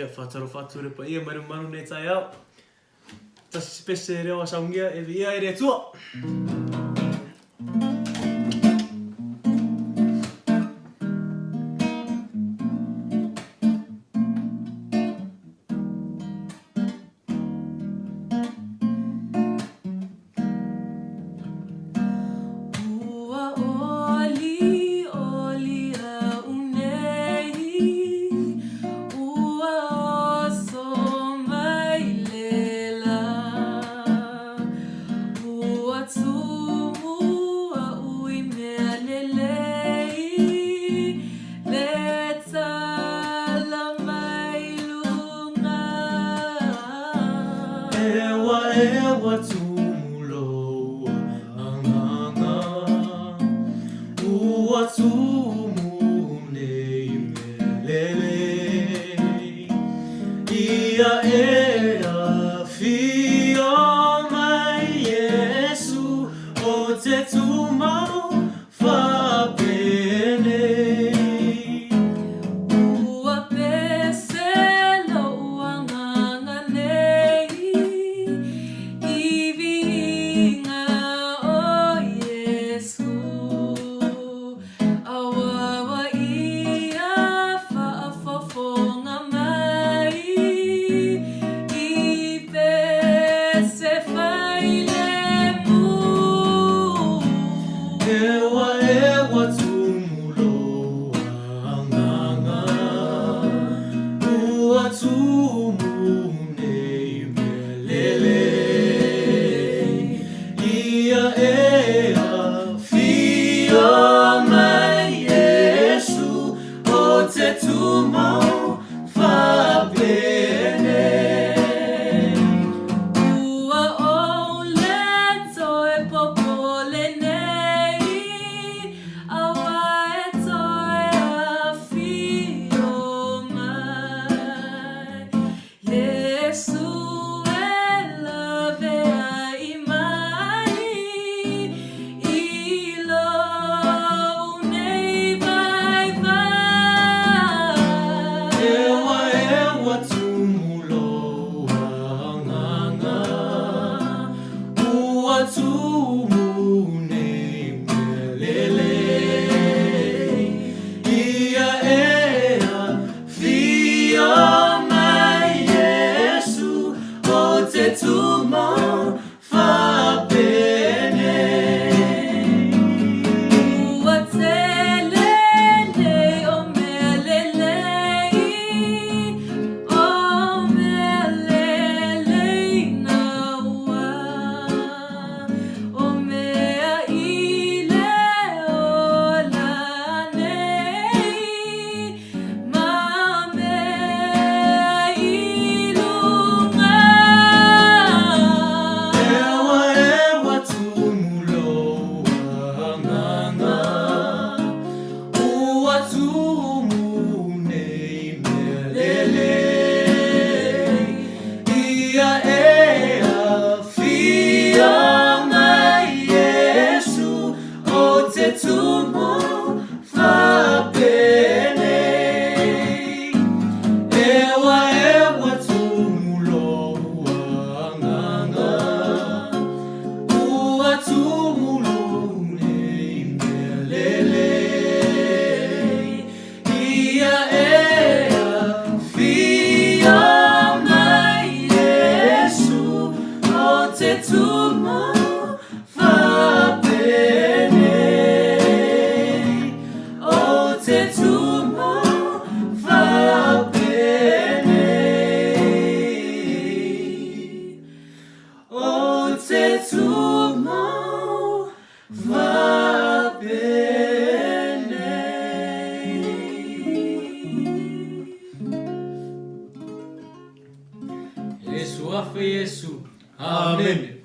ia whatarofature pa ia maru ne tai au. Tasi pese reo asaungia e ia ere tua. Ewa tumulo anganga Ua tumune imelele Ia ea fia mai Yesu O te tumau whapene Ewa tumulo anganga Ua tumune imelele Ia ea fia mai Yesu O te tumau whapene Ewa tumulo anganga Ua tumune imelele Ia ea fia mai Yesu O te tumau whapene Yesu afe Yesu. Amen.